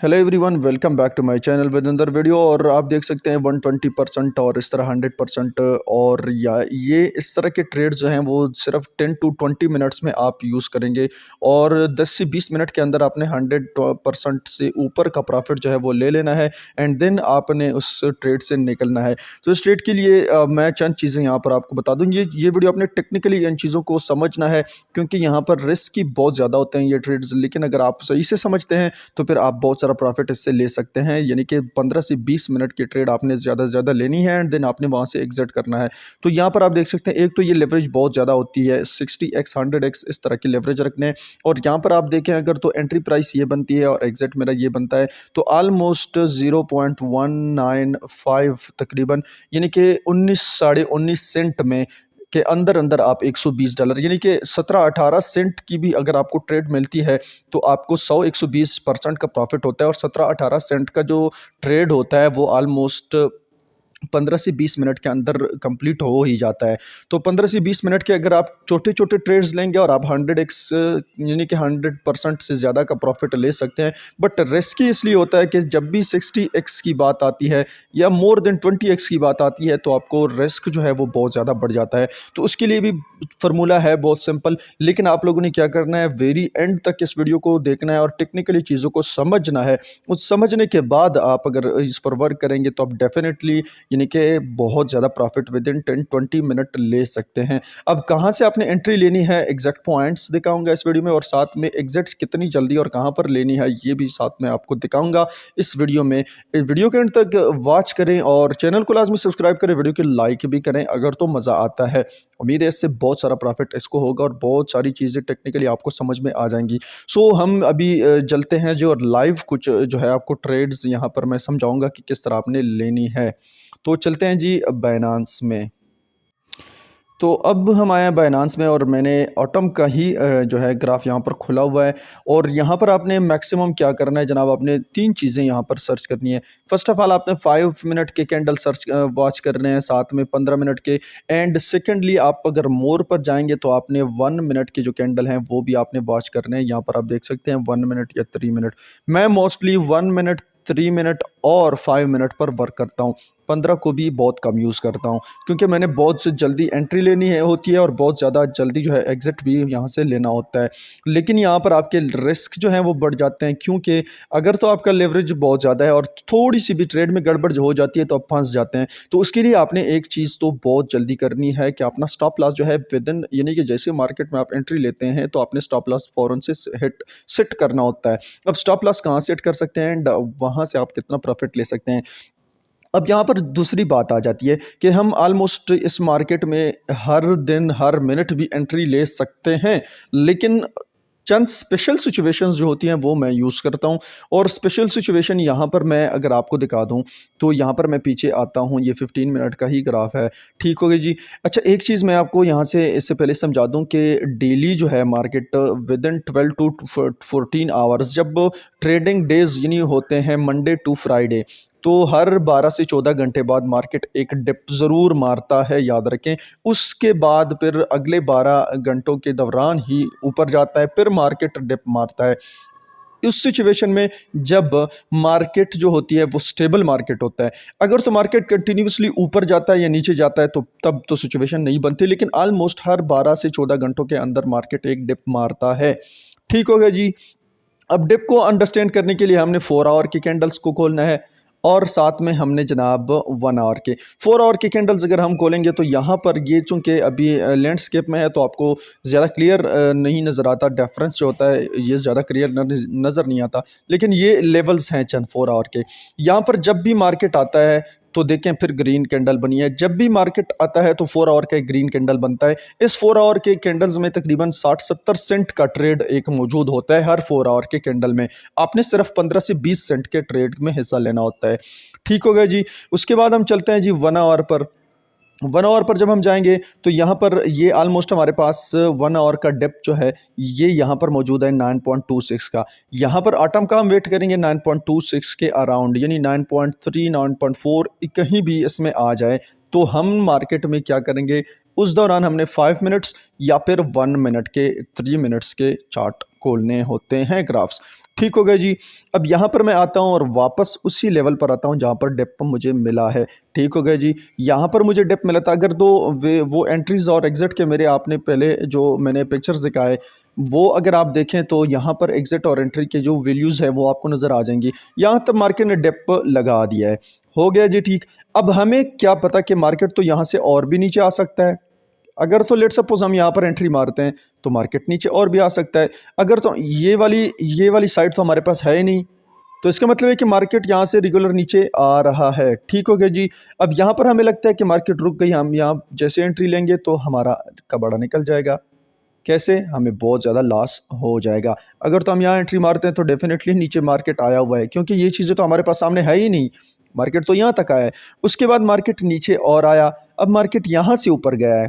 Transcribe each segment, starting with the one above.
Hello everyone, welcome back to my channel with another video. और आप देख सकते हैं 120% और इस तरह 100%। और या ये इस तरह के ट्रेड जो हैं वो सिर्फ 10 टू 20 मिनट्स में आप यूज़ करेंगे और 10 से 20 मिनट के अंदर आपने 100% से ऊपर का प्रॉफिट जो है वो ले लेना है एंड देन आपने उस ट्रेड से निकलना है। तो इस ट्रेड के लिए मैं चंद चीज़ें यहाँ पर आपको बता दूँ। ये वीडियो आपने टेक्निकली इन चीज़ों को समझना है क्योंकि यहाँ पर रिस्क ही बहुत ज़्यादा होते हैं ये ट्रेड्स, लेकिन अगर आप सही से समझते हैं तो फिर आप बहुत सारा प्रॉफिट इससे ले सकते हैं। यानी कि 15 से 20 मिनट की ट्रेड आपने ज़्यादा से ज़्यादा लेनी है एंड देन आपने वहाँ से एग्जिट करना है। तो यहाँ पर आप देख सकते हैं, एक तो ये लेवरेज बहुत ज़्यादा होती है, 60x 100x इस तरह की लेवरेज रखने। और यहाँ पर आप देखें अगर तो एंट्री प्राइस ये बनती है और एग्जिट मेरा ये बनता है तो ऑलमोस्ट 0.195 तकरीबन, यानी कि 19 साढ़े 19 सेंट में के अंदर अंदर आप $120 यानी कि 17-18 सेंट की भी अगर आपको ट्रेड मिलती है तो आपको 100-120% का प्रॉफिट होता है। और 17-18 सेंट का जो ट्रेड होता है वो ऑलमोस्ट 15 से 20 मिनट के अंदर कंप्लीट हो ही जाता है। तो 15 से 20 मिनट के अगर आप छोटे छोटे ट्रेड्स लेंगे और आप 100x यानी कि 100% से ज़्यादा का प्रॉफिट ले सकते हैं। बट रिस्की इसलिए होता है कि जब भी 60x की बात आती है या मोर देन 20x की बात आती है तो आपको रिस्क जो है वो बहुत ज़्यादा बढ़ जाता है। तो उसके लिए भी फार्मूला है बहुत सिंपल, लेकिन आप लोगों ने क्या करना है, वेरी एंड तक इस वीडियो को देखना है और टेक्निकली चीज़ों को समझना है। उस समझने के बाद आप अगर इस पर वर्क करेंगे तो आप डेफिनेटली यानी कि बहुत ज़्यादा प्रॉफिट विद इन 10-20 मिनट ले सकते हैं। अब कहाँ से आपने एंट्री लेनी है, एग्जैक्ट पॉइंट्स दिखाऊंगा इस वीडियो में, और साथ में एग्जिट्स कितनी जल्दी और कहाँ पर लेनी है ये भी साथ में आपको दिखाऊंगा इस वीडियो में। इस वीडियो के अंत तक वॉच करें और चैनल को लाजमी सब्सक्राइब करें, वीडियो को लाइक भी करें अगर तो मज़ा आता है। उम्मीद है इससे बहुत सारा प्रॉफिट इसको होगा और बहुत सारी चीज़ें टेक्निकली आपको समझ में आ जाएंगी। सो हम अभी चलते हैं जो लाइव कुछ जो है आपको ट्रेड्स यहाँ पर मैं समझाऊंगा कि किस तरह आपने लेनी है। तो चलते हैं जी बाइनांस में। तो अब हम आए हैं बाइनांस में और मैंने ऑटम का ही जो है ग्राफ यहाँ पर खुला हुआ है। और यहाँ पर आपने मैक्सिमम क्या करना है जनाब, आपने तीन चीज़ें यहाँ पर सर्च करनी है। फर्स्ट ऑफ ऑल आपने 5 मिनट के कैंडल सर्च वॉच करने हैं, साथ में 15 मिनट के। एंड सेकेंडली आप अगर मोर पर जाएंगे तो आपने 1 मिनट के जो कैंडल हैं वो भी आपने वॉच करने हैं। यहाँ पर आप देख सकते हैं 1 मिनट या 3 मिनट। मैं मोस्टली 1 मिनट, 3 मिनट और 5 मिनट पर वर्क करता हूँ। 15 को भी बहुत कम यूज़ करता हूँ क्योंकि मैंने बहुत से जल्दी एंट्री लेनी है होती है और बहुत ज़्यादा जल्दी जो है एग्जिट भी यहाँ से लेना होता है। लेकिन यहाँ पर आपके रिस्क जो हैं वो बढ़ जाते हैं क्योंकि अगर तो आपका लेवरेज बहुत ज़्यादा है और थोड़ी सी भी ट्रेड में गड़बड़ हो जाती है तो आप फंस जाते हैं। तो उसके लिए आपने एक चीज़ तो बहुत जल्दी करनी है कि अपना स्टॉप लॉस जो है विद इन, यानी कि जैसे मार्केट में आप एंट्री लेते हैं तो आपने स्टॉप लॉस फ़ौरन से सेट करना होता है। अब स्टॉप लॉस कहाँ सेट कर सकते हैं एंड वहाँ से आप कितना प्रॉफिट ले सकते हैं। अब यहाँ पर दूसरी बात आ जाती है कि हम ऑलमोस्ट इस मार्केट में हर दिन हर मिनट भी एंट्री ले सकते हैं, लेकिन चंद स्पेशल सिचुएशंस जो होती हैं वो मैं यूज़ करता हूँ। और स्पेशल सिचुएशन यहाँ पर मैं अगर आपको दिखा दूँ तो यहाँ पर मैं पीछे आता हूँ, ये 15 मिनट का ही ग्राफ है। ठीक हो गया जी। अच्छा, एक चीज़ मैं आपको यहाँ से इससे पहले समझा दूँ कि डेली जो है market within 12 to 14 hours, जब ट्रेडिंग डेज यानी होते हैं मंडे टू फ्राइडे, तो हर 12 से 14 घंटे बाद मार्केट एक डिप ज़रूर मारता है, याद रखें। उसके बाद फिर अगले 12 घंटों के दौरान ही ऊपर जाता है, फिर मार्केट डिप मारता है। उस सिचुएशन में जब मार्केट जो होती है वो स्टेबल मार्केट होता है, अगर तो मार्केट कंटिन्यूसली ऊपर जाता है या नीचे जाता है तो तब तो सिचुएशन नहीं बनती, लेकिन ऑलमोस्ट हर 12 से 14 घंटों के अंदर मार्केट एक डिप मारता है। ठीक हो गया जी। अब डिप को अंडरस्टैंड करने के लिए हमने 4 आवर की कैंडल्स को खोलना है और साथ में हमने जनाब 1 आवर के 4 आवर के कैंडल्स अगर हम खोलेंगे तो यहाँ पर ये चूँकि अभी लैंडस्केप में है तो आपको ज़्यादा क्लियर नहीं नज़र आता, डिफरेंस जो होता है ये ज़्यादा क्लियर नज़र नहीं आता, लेकिन ये लेवल्स हैं चंद 4 आवर के। यहाँ पर जब भी मार्केट आता है तो देखें फिर ग्रीन कैंडल बनी है, जब भी मार्केट आता है तो 4 आवर का एक ग्रीन कैंडल बनता है। इस 4 आवर के कैंडल्स में तकरीबन 60-70 सेंट का ट्रेड एक मौजूद होता है हर 4 आवर के कैंडल में। आपने सिर्फ 15 से 20 सेंट के ट्रेड में हिस्सा लेना होता है। ठीक हो गया जी। उसके बाद हम चलते हैं जी 1 आवर पर। 1 आवर पर जब हम जाएंगे तो यहाँ पर ये ऑलमोस्ट हमारे पास 1 आवर का डेप्थ जो है ये यहाँ पर मौजूद है 9.26 का। यहाँ पर आटम का हम वेट करेंगे 9.26 के अराउंड, यानी 9.3 9.4 कहीं भी इसमें आ जाए तो हम मार्केट में क्या करेंगे, उस दौरान हमने 5 मिनट्स या फिर 1 मिनट के 3 मिनट्स के चार्ट खोलने होते हैं, ग्राफ्स। ठीक हो गया जी। अब यहाँ पर मैं आता हूँ और वापस उसी लेवल पर आता हूँ जहाँ पर डिप मुझे मिला है। ठीक हो गया जी। यहाँ पर मुझे डिप मिला था, अगर दो वे वो एंट्रीज और एग्जिट के मेरे आपने पहले जो मैंने पिक्चर्स दिखाए वो अगर आप देखें तो यहाँ पर एग्जिट और एंट्री के जो वैल्यूज़ है वो आपको नज़र आ जाएंगी। यहाँ तक मार्केट ने डिप लगा दिया है। हो गया जी ठीक। अब हमें क्या पता कि मार्केट तो यहाँ से और भी नीचे आ सकता है। अगर तो लेट सपोज हम यहाँ पर एंट्री मारते हैं तो मार्केट नीचे और भी आ सकता है। अगर तो ये वाली साइड तो हमारे पास है ही नहीं, तो इसका मतलब है कि मार्केट यहाँ से रेगुलर नीचे आ रहा है। ठीक हो गया जी। अब यहाँ पर हमें लगता है कि मार्केट रुक गई, हम यहाँ जैसे एंट्री लेंगे तो हमारा कबाड़ा निकल जाएगा। कैसे? हमें बहुत ज़्यादा लॉस हो जाएगा। अगर तो हम यहाँ एंट्री मारते हैं तो डेफिनेटली नीचे मार्केट आया हुआ है, क्योंकि ये चीज़ें तो हमारे पास सामने है ही नहीं। मार्केट तो यहाँ तक आया है, उसके बाद मार्केट नीचे और आया, अब मार्केट यहाँ से ऊपर गया है।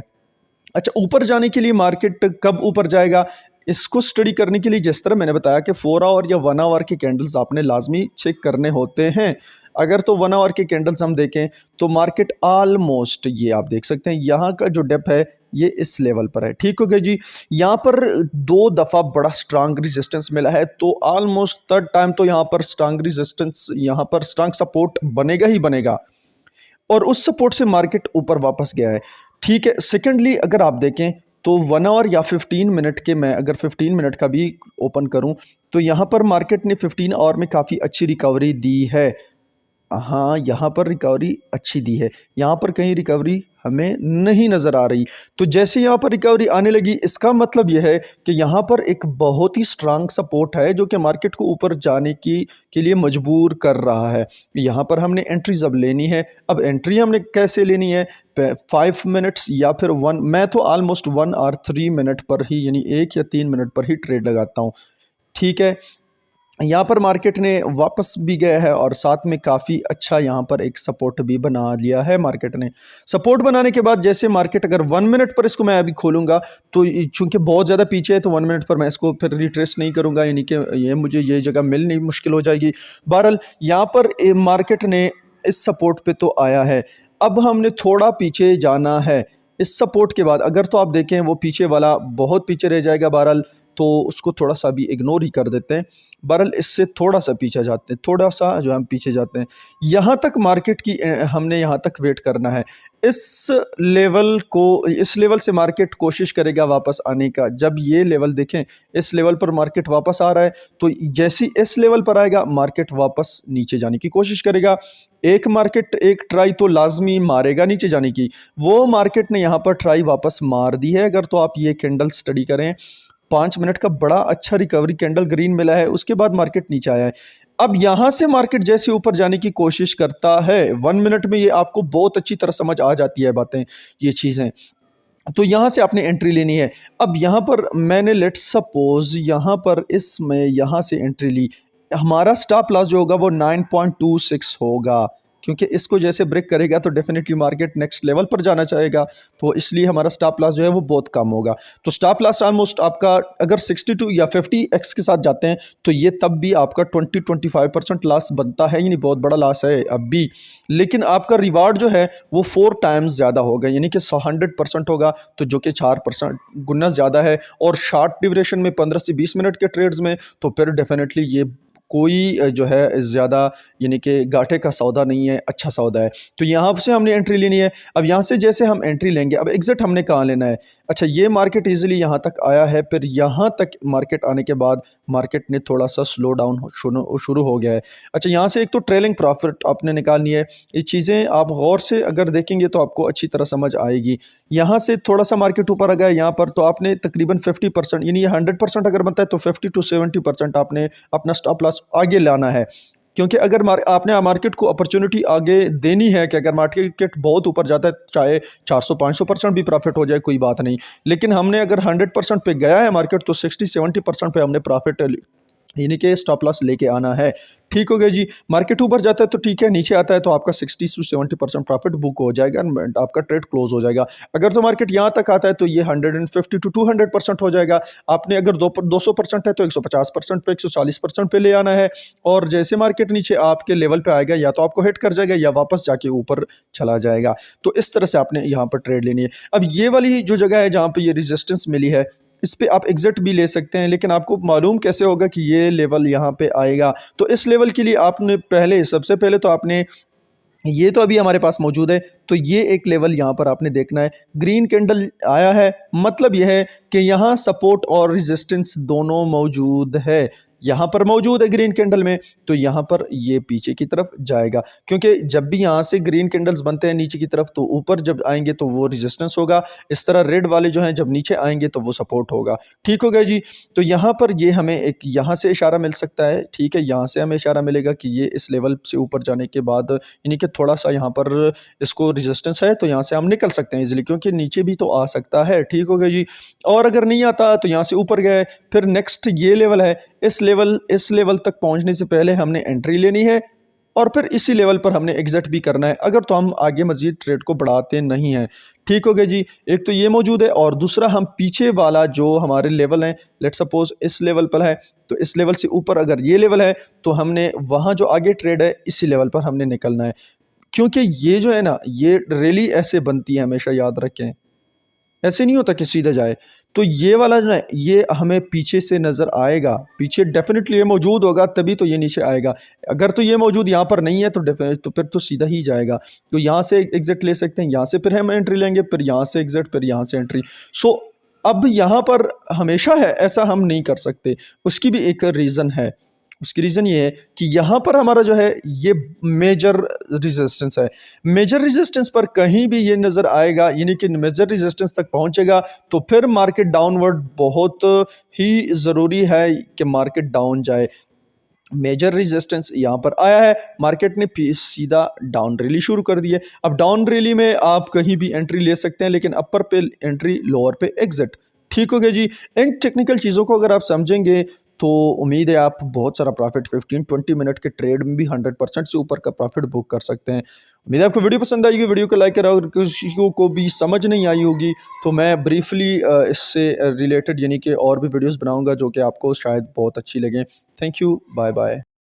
अच्छा, ऊपर जाने के लिए मार्केट कब ऊपर जाएगा, इसको स्टडी करने के लिए जिस तरह मैंने बताया कि 4 आवर या 1 आवर के कैंडल्स आपने लाजमी चेक करने होते हैं। अगर तो 1 आवर के कैंडल्स हम देखें तो मार्केट ऑलमोस्ट, ये आप देख सकते हैं यहाँ का जो डेप है ये इस लेवल पर है। ठीक हो गया जी। यहाँ पर 2 दफ़ा बड़ा स्ट्रांग रेजिस्टेंस मिला है, तो ऑलमोस्ट थर्ड टाइम तो यहाँ पर स्ट्रांग रेजिस्टेंस, यहाँ पर स्ट्रांग सपोर्ट बनेगा ही बनेगा, और उस सपोर्ट से मार्केट ऊपर वापस गया है। ठीक है। सेकेंडली अगर आप देखें तो 1 आवर या 15 मिनट के, मैं अगर 15 मिनट का भी ओपन करूं तो यहाँ पर मार्केट ने 15 आवर में काफ़ी अच्छी रिकवरी दी है। हाँ, यहाँ पर रिकवरी अच्छी दी है, यहाँ पर कहीं रिकवरी हमें नहीं नज़र आ रही। तो जैसे यहाँ पर रिकवरी आने लगी, इसका मतलब यह है कि यहाँ पर एक बहुत ही स्ट्रांग सपोर्ट है जो कि मार्केट को ऊपर जाने की के लिए मजबूर कर रहा है। यहाँ पर हमने एंट्रीज अब लेनी है। अब एंट्री हमने कैसे लेनी है? 5 मिनट्स या फिर 1, मैं तो ऑलमोस्ट 1 और 3 मिनट पर ही, यानी 1 या 3 मिनट पर ही ट्रेड लगाता हूँ। ठीक है। यहाँ पर मार्केट ने वापस भी गया है और साथ में काफ़ी अच्छा यहाँ पर एक सपोर्ट भी बना लिया है मार्केट ने। सपोर्ट बनाने के बाद जैसे मार्केट अगर 1 मिनट पर, इसको मैं अभी खोलूँगा तो चूँकि बहुत ज़्यादा पीछे है तो 1 मिनट पर मैं इसको फिर रिट्रेस नहीं करूँगा, यानी कि ये मुझे ये जगह मिलनी मुश्किल हो जाएगी। बहरहाल यहाँ पर मार्केट ने इस सपोर्ट पे तो आया है, अब हमने थोड़ा पीछे जाना है। इस सपोर्ट के बाद अगर तो आप देखें वो पीछे वाला बहुत पीछे रह जाएगा, बहरहाल तो उसको थोड़ा सा भी इग्नोर ही कर देते हैं। बहरहाल इससे थोड़ा सा पीछे जाते हैं, थोड़ा सा जो हम पीछे जाते हैं, यहाँ तक मार्केट की हमने यहाँ तक वेट करना है। इस इस लेवल से मार्केट कोशिश करेगा वापस आने का। जब ये लेवल देखें, इस लेवल पर मार्केट वापस आ रहा है, तो जैसे इस लेवल पर आएगा मार्केट वापस नीचे जाने की कोशिश करेगा। एक ट्राई तो लाजमी मारेगा नीचे जाने की, वो मार्केट ने यहाँ पर ट्राई वापस मार दी है। अगर तो आप ये कैंडल स्टडी करें, 5 मिनट का बड़ा अच्छा रिकवरी कैंडल ग्रीन मिला है, उसके बाद मार्केट नीचे आया है। अब यहाँ से मार्केट जैसे ऊपर जाने की कोशिश करता है, 1 मिनट में ये आपको बहुत अच्छी तरह समझ आ जाती है बातें, ये चीज़ें। तो यहाँ से आपने एंट्री लेनी है। अब यहाँ पर मैंने लेट्स सपोज यहाँ पर इसमें यहाँ से एंट्री ली, हमारा स्टॉप लॉस जो होगा वो 9.26 होगा, क्योंकि इसको जैसे ब्रेक करेगा तो डेफिनेटली मार्केट नेक्स्ट लेवल पर जाना चाहेगा, तो इसलिए हमारा स्टॉप लॉस जो है वो बहुत कम होगा। तो स्टॉप लॉस ऑलमोस्ट आपका अगर 62 या 50x के साथ जाते हैं तो ये तब भी आपका 20-25% लॉस बनता है, यानी बहुत बड़ा लॉस है अब भी, लेकिन आपका रिवार्ड जो है वो 4 टाइम्स ज़्यादा होगा, यानी कि 100% होगा, तो जो कि 4% गुना ज़्यादा है। और शॉर्ट ड्यूरेशन में 15 से 20 मिनट के ट्रेड्स में तो फिर डेफिनेटली ये कोई जो है ज़्यादा, यानी कि घाटे का सौदा नहीं है, अच्छा सौदा है। तो यहाँ से हमने एंट्री लेनी है। अब यहाँ से जैसे हम एंट्री लेंगे, अब एग्ज़िट हमने कहाँ लेना है? अच्छा, ये मार्केट इजीली यहाँ तक आया है, फिर यहाँ तक मार्केट आने के बाद मार्केट ने थोड़ा सा स्लो डाउन शुरू हो गया है। अच्छा, यहाँ से एक तो ट्रेलिंग प्रॉफिट आपने निकालनी है। ये चीज़ें आप गौर से अगर देखेंगे तो आपको अच्छी तरह समझ आएगी। यहाँ से थोड़ा सा मार्केट ऊपर आ गया यहाँ पर, तो आपने तकरीबन 50%, यानी ये 100% अगर बनता है तो 50-70% आपने अपना स्टॉप लॉस आगे लाना है। क्योंकि अगर आपने मार्केट को अपॉर्चुनिटी आगे देनी है कि अगर मार्केट बहुत ऊपर जाता है, चाहे 400-500% भी प्रॉफिट हो जाए कोई बात नहीं, लेकिन हमने अगर 100% पे गया है मार्केट तो 60-70% पे हमने प्रॉफिट, यानी कि स्टॉप लॉस लेके आना है। ठीक हो गया जी। मार्केट ऊपर जाता है तो ठीक है, नीचे आता है तो आपका 60-70% प्रॉफिट बुक हो जाएगा, आपका ट्रेड क्लोज हो जाएगा। अगर तो मार्केट यहाँ तक आता है तो ये 150-200% हो जाएगा। आपने अगर 200% है तो 150% पे, 140% पे ले आना है, और जैसे मार्केट नीचे आपके लेवल पे आएगा या तो आपको हिट कर जाएगा या वापस जाके ऊपर चला जाएगा। तो इस तरह से आपने यहाँ पर ट्रेड लेनी है। अब ये वाली जो जगह है जहाँ पर ये रेजिस्टेंस मिली है, इस पे आप एग्जिट भी ले सकते हैं, लेकिन आपको मालूम कैसे होगा कि ये लेवल यहाँ पे आएगा? तो इस लेवल के लिए आपने सबसे पहले तो आपने ये तो अभी हमारे पास मौजूद है, तो ये एक लेवल यहाँ पर आपने देखना है। ग्रीन कैंडल आया है, मतलब यह है कि यहाँ सपोर्ट और रेजिस्टेंस दोनों मौजूद है। यहाँ पर मौजूद है ग्रीन कैंडल में, तो यहाँ पर ये पीछे की तरफ जाएगा, क्योंकि जब भी यहाँ से ग्रीन कैंडल्स बनते हैं नीचे की तरफ, तो ऊपर जब आएंगे तो वो रेजिस्टेंस होगा। इस तरह रेड वाले जो हैं जब नीचे आएंगे तो वो सपोर्ट होगा। ठीक हो गया जी। तो यहाँ पर ये हमें एक यहाँ से इशारा मिल सकता है, ठीक है, यहाँ से हमें इशारा मिलेगा कि ये इस लेवल से ऊपर जाने के बाद यानी कि थोड़ा सा यहाँ पर इसको रेजिस्टेंस है, तो यहाँ से हम निकल सकते हैं इजीली, क्योंकि नीचे भी तो आ सकता है। ठीक हो गया जी। और अगर नहीं आता तो यहाँ से ऊपर गए, फिर नेक्स्ट ये लेवल है, इस लेवल तक पहुंचने से पहले हमने एंट्री लेनी है और फिर इसी लेवल पर हमने एग्जिट भी करना है, अगर तो हम आगे मजीद ट्रेड को बढ़ाते नहीं हैं। ठीक हो गया जी। एक तो ये मौजूद है, और दूसरा हम पीछे वाला जो हमारे लेवल हैं, लेट सपोज इस लेवल पर है, तो इस लेवल से ऊपर अगर ये लेवल है तो हमने वहाँ जो आगे ट्रेड है इसी लेवल पर हमने निकलना है, क्योंकि ये जो है ना, ये रैली ऐसे बनती है, हमेशा याद रखें, ऐसे नहीं होता कि सीधा जाए। तो ये वाला जो है ये हमें पीछे से नज़र आएगा, पीछे डेफिनेटली ये मौजूद होगा तभी तो ये नीचे आएगा। अगर तो ये मौजूद यहाँ पर नहीं है तो फिर तो सीधा ही जाएगा। तो यहाँ से एग्जिट ले सकते हैं, यहाँ से फिर हम एंट्री लेंगे, फिर यहाँ से एग्जिट, फिर यहाँ से एंट्री। सो अब यहाँ पर हमेशा है ऐसा हम नहीं कर सकते, उसकी भी एक रीज़न है। उसकी रीज़न ये है कि यहाँ पर हमारा जो है ये मेजर रेजिस्टेंस है। मेजर रेजिस्टेंस पर कहीं भी ये नज़र आएगा, यानी कि मेजर रेजिस्टेंस तक पहुँचेगा तो फिर मार्केट डाउनवर्ड बहुत ही ज़रूरी है कि मार्केट डाउन जाए। मेजर रेजिस्टेंस यहाँ पर आया है, मार्केट ने सीधा डाउन रैली शुरू कर दी है। अब डाउन रैली में आप कहीं भी एंट्री ले सकते हैं, लेकिन अपर पे एंट्री, लोअर पे एग्जिट। ठीक हो गया जी। इन टेक्निकल चीज़ों को अगर आप समझेंगे तो उम्मीद है आप बहुत सारा प्रॉफिट 15-20 मिनट के ट्रेड में भी 100% से ऊपर का प्रॉफिट बुक कर सकते हैं। उम्मीद है आपको वीडियो पसंद आएगी, वीडियो को लाइक करा, और किसी को भी समझ नहीं आई होगी तो मैं ब्रीफली इससे रिलेटेड यानी कि और भी वीडियोस बनाऊंगा जो कि आपको शायद बहुत अच्छी लगे। Thank you, bye bye.